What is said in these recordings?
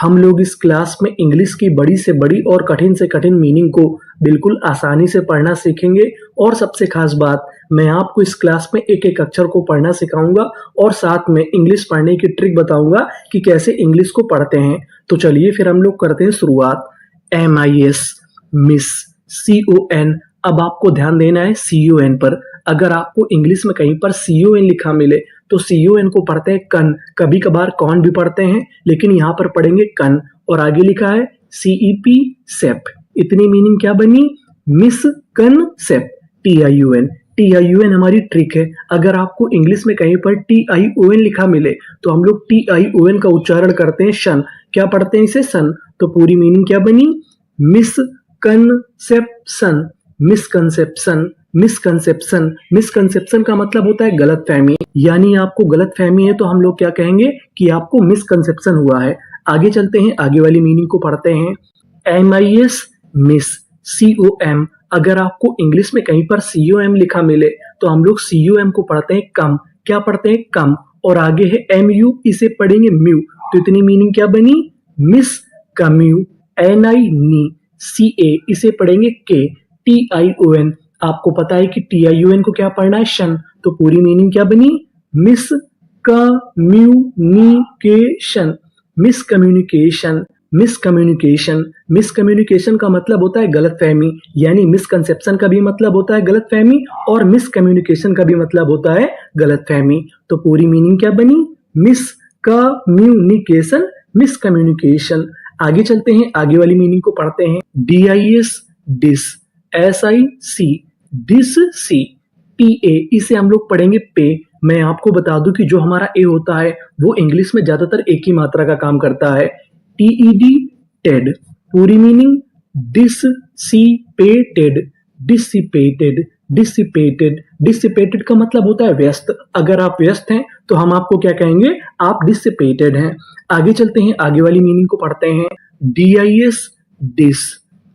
हम लोग इस क्लास में इंग्लिश की बड़ी से बड़ी और कठिन से कठिन मीनिंग को बिल्कुल आसानी से पढ़ना सीखेंगे। और सबसे खास बात, मैं आपको इस क्लास में एक एक अक्षर को पढ़ना सिखाऊंगा और साथ में इंग्लिश पढ़ने की ट्रिक बताऊंगा कि कैसे इंग्लिश को पढ़ते हैं। तो चलिए फिर हम लोग करते हैं शुरुआत। MIS मिस, CON, अब आपको ध्यान देना है CON पर। अगर आपको इंग्लिश में कहीं पर CON लिखा मिले तो CON को पढ़ते हैं कन, कभी कभार कॉन भी पढ़ते हैं, लेकिन यहाँ पर पढ़ेंगे कन। और आगे लिखा है CEP सेप, इतनी मीनिंग क्या बनी? मिस कन सेप, TIUN हमारी ट्रिक है। अगर आपको इंग्लिश में कहीं पर TION लिखा मिले तो हम लोग TION का उच्चारण करते हैं शन, क्या पढ़ते हैं इसे? सन। तो पूरी मीनिंग क्या बनी? Misconception, misconception, misconception. मिसकंसेप्शन का मतलब होता है गलतफहमी, यानी आपको गलतफहमी है तो हम लोग क्या कहेंगे कि आपको मिसकंसेप्शन हुआ है। आगे चलते हैं, आगे वाली मीनिंग को पढ़ते हैं। MIS मिस, COM, अगर आपको इंग्लिश में कहीं पर COM लिखा मिले तो हम लोग COM को पढ़ते हैं कम, क्या पढ़ते हैं? कम। और आगे है MU, इसे पढ़ेंगे म्यू, तो इतनी मीनिंग क्या बनी? मिस कम्यू। NI नी, CA, इसे पढ़ेंगे के। TION, आपको पता है कि TION को क्या पढ़ना है? शन, तो पूरी मीनिंग क्या बनी? Miss communication, miscommunication, miscommunication. Miscommunication का मतलब होता है गलतफहमी, यानी मिसकंसेप्शन का भी मतलब होता है गलतफहमी और मिसकम्युनिकेशन का भी मतलब होता है गलतफहमी। तो पूरी मीनिंग क्या बनी? Miscommunication, miscommunication. आगे चलते हैं, आगे वाली मीनिंग को पढ़ते हैं। DIS डिस, SIC डिस, सी। PA, इसे हम लोग पढ़ेंगे पे। मैं आपको बता दूं कि जो हमारा ए होता है वो इंग्लिश में ज्यादातर एक ही मात्रा का काम करता है। TED टेड, पूरी meaning dissipated, dissipated, dissipated. Dissipated का मतलब होता है व्यस्त। अगर आप व्यस्त हैं तो हम आपको क्या कहेंगे? आप डिसिपेटेड हैं। आगे चलते हैं, आगे वाली मीनिंग को पढ़ते हैं। DIS डिस,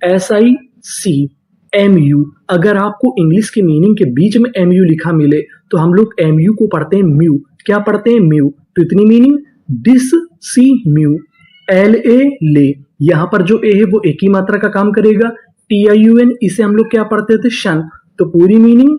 SIC MU, अगर आपको इंग्लिश के मीनिंग के बीच में MU लिखा मिले तो हम लोग MU को पढ़ते हैं म्यू, क्या पढ़ते हैं? म्यू। तो इतनी मीनिंग डिस सी म्यू। LA ले, यहाँ पर जो ए है वो एक ही मात्रा का काम करेगा। TIUN, इसे हम लोग क्या पढ़ते थे? शन, तो पूरी मीनिंग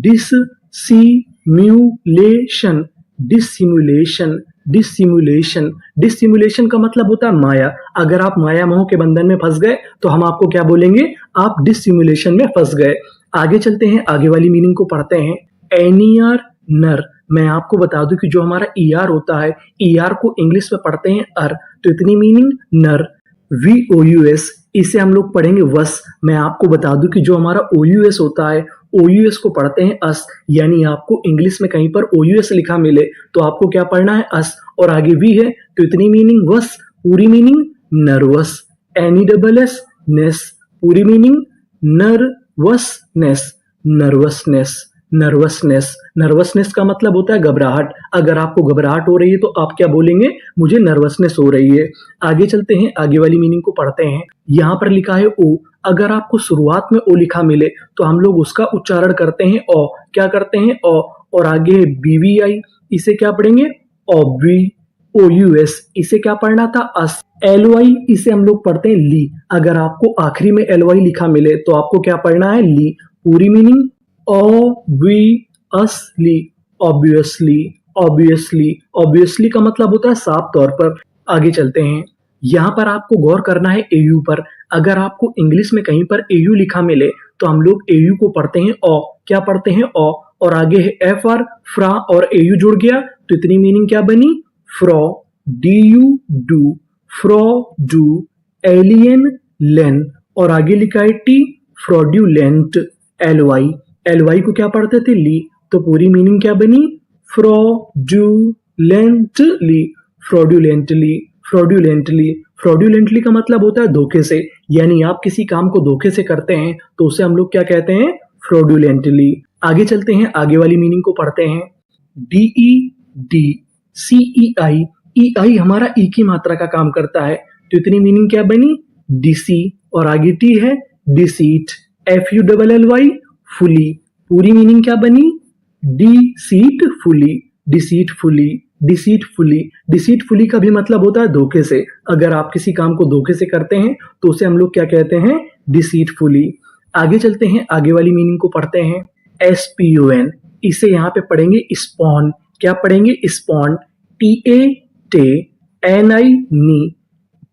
डिससिम्युलेशन, डिससिम्युलेशन, डिससिम्युलेशन। डिससिम्युलेशन का मतलब होता है माया। अगर आप माया मोह के बंधन में फंस गए तो हम आपको क्या बोलेंगे? आप डिससिम्युलेशन में फंस गए। आगे चलते हैं, आगे वाली मीनिंग को पढ़ते हैं। NER नर, मैं आपको बता दूं कि जो हमारा ER होता है, ER को इंग्लिश में पढ़ते हैं अर, तो इतनी मीनिंग नर। VOUS, इसे हम लोग पढ़ेंगे वस। मैं आपको बता दूं कि जो हमारा OUS होता है, OUS को पढ़ते हैं अस, यानी आपको इंग्लिश में कहीं पर OUS लिखा मिले तो आपको क्या पढ़ना है? अस। और आगे V है तो इतनी मीनिंग वस, पूरी मीनिंग नर्वस। NESS नेस, पूरी meaning nervousness, nervousness, nervousness. Nervousness का मतलब होता है घबराहट। अगर आपको घबराहट हो रही है तो आप क्या बोलेंगे? मुझे नर्वसनेस हो रही है। आगे चलते हैं, आगे वाली मीनिंग को पढ़ते हैं। यहाँ पर लिखा है ओ, अगर आपको शुरुआत में ओ लिखा मिले तो हम लोग उसका उच्चारण करते हैं ओ, क्या करते हैं? ओ। और आगे BVI, इसे क्या पढ़ेंगे? ऑब्वी। OUS, इसे क्या पढ़ना था? अस। LY, इसे हम लोग पढ़ते हैं ली। अगर आपको आखिरी में LY लिखा मिले तो आपको क्या पढ़ना है? ली। पूरी meaning obviously, obviously, obviously. Obviously का मतलब होता है साफ तौर पर। आगे चलते हैं, यहाँ पर आपको गौर करना है AU पर। अगर आपको इंग्लिश में कहीं पर AU लिखा मिले तो हम लोग AU को पढ़ते हैं ओ, क्या पढ़ते हैं? ओ। और आगे है FR, फ्रा, और AU जुड़ गया तो इतनी मीनिंग क्या बनी? फ्रॉ, DU डू, फ्रॉ डू, एलियन लेन, और आगे लिखा है T, फ्रॉड्यूलेंट। LY को क्या पढ़ते थे? ली, तो पूरी मीनिंग क्या बनी? फ्रॉड्यूलेंटली, फ्रॉड्यूलेंटली, फ्रॉड्यूलेंटली। फ्रॉड्यूलेंटली का मतलब होता है धोखे से, यानी आप किसी काम को धोखे से करते हैं तो उसे हम लोग क्या कहते हैं? फ्रॉड्यूलेंटली। आगे चलते हैं, आगे वाली मीनिंग को पढ़ते हैं। DED CEI, EI हमारा ई की मात्रा का काम करता है तो इतनी मीनिंग क्या बनी? DC, और आगे T है डिसीट, FULLY फुली, पूरी मीनिंग क्या बनी? Deceitfully, deceitfully, deceitfully. डिसीटफुली का भी मतलब होता है धोखे से। अगर आप किसी काम को धोखे से करते हैं तो उसे हम लोग क्या कहते हैं? डिसीटफुली। आगे चलते हैं, आगे वाली मीनिंग को पढ़ते हैं। SPON, इसे यहाँ पे पढ़ेंगे स्पॉन। क्या पढ़ेंगे? स्पॉन। TANI नी,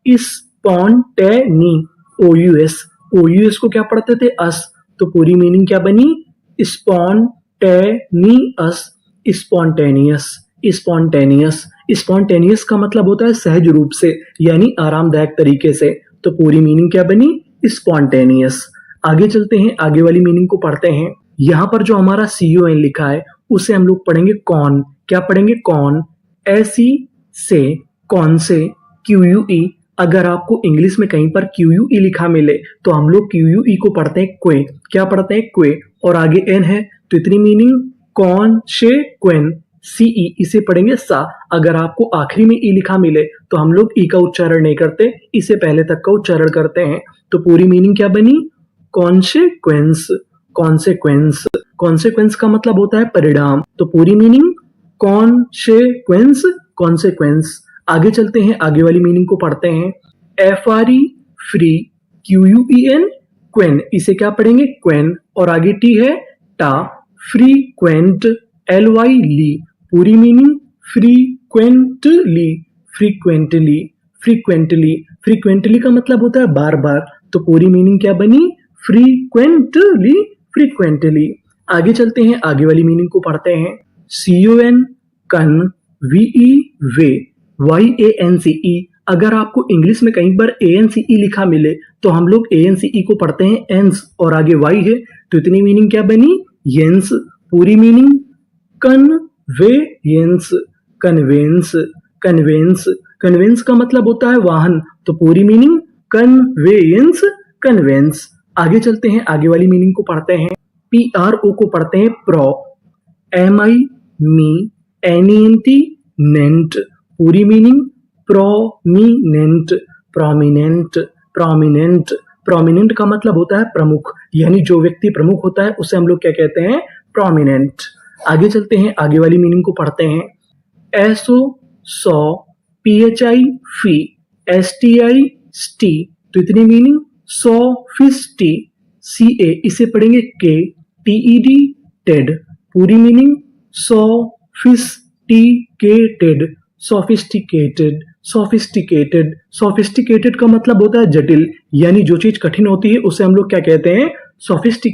स्पॉन्टेनी। OUS को क्या पढ़ते थे? अस। तो पूरी मीनिंग क्या बनी? स्पॉन्टेनियस। स्पॉन्टेनियस। स्पॉन्टेनियस। स्पॉन्टेनियस का मतलब होता है सहज रूप से, यानी आरामदायक तरीके से। तो पूरी मीनिंग क्या बनी? स्पॉन्टेनियस। आगे चलते हैं, आगे वाली मीनिंग को पढ़ते हैं। यहाँ पर जो हमारा CON लिखा है उसे हम लोग पढ़ेंगे कौन। क्या पढ़ेंगे? कौन। ऐसी से, कौन से। QUE, अगर आपको इंग्लिश में कहीं पर QUE लिखा मिले तो हम लोग QUE को पढ़ते हैं क्वे। क्या पढ़ते हैं? क्वे। और आगे N है तो इतनी मीनिंग कौन से क्वेन। CE, इसे पढ़ेंगे सा। अगर आपको आखिरी में ई लिखा मिले तो हम लोग ई का उच्चारण नहीं करते, इसे पहले तक का उच्चारण करते हैं। तो पूरी मीनिंग क्या बनी? कॉन्सेक्वेंस। कॉन्सेक्वेंस। कॉन्सेक्वेंस का मतलब होता है परिणाम। तो पूरी मीनिंग कॉन्सेक्वेंस। कॉन्सेक्वेंस। आगे चलते हैं, आगे वाली मीनिंग को पढ़ते हैं। FRE, free. QUEN, क्वेन। इसे क्या पढ़ेंगे? क्वेन। और आगे टी है टा। फ्रीक्वेंट। LY, ली। पूरी meaning frequently. Frequently. Frequently. Frequently का मतलब होता है बार बार। तो पूरी मीनिंग क्या बनी? फ्रीक्वेंटली। फ्रीक्वेंटली। आगे चलते हैं, आगे वाली मीनिंग को पढ़ते हैं। CON, कन। VE, वे। YANCE, अगर आपको इंग्लिश में कहीं पर ANCE लिखा मिले तो हम लोग ANCE को पढ़ते हैं एंस। और आगे Y है तो इतनी मीनिंग क्या बनी? येंस। पूरी meaning conveyance. Conveyance. Conveyance. Conveyance का मतलब होता है वाहन। तो पूरी मीनिंग कन्वेयंस। कन्वेंस। आगे चलते हैं, आगे वाली मीनिंग को पढ़ते हैं। PRO को पढ़ते हैं प्रो। MI, मी। NENT, नेंट। पूरी meaning prominent. Prominent. Prominent. Prominent का मतलब होता है प्रमुख, यानी जो व्यक्ति प्रमुख होता है उसे हम लोग क्या कहते हैं? प्रोमिनेंट। आगे चलते हैं, आगे वाली मीनिंग को पढ़ते हैं। SO, सौ। PHI, फी। STI, स्टी। तो इतनी मीनिंग सोफिस्टी। CA, इसे पढ़ेंगे के। TED, TED. पूरी meaning sophisticated. Sophisticated. Sophisticated. Sophisticated का मतलब होता है जटिल, यानी जो चीज कठिन होती है उसे हम लोग क्या कहते हैं? सोफिस्टिकेटेड।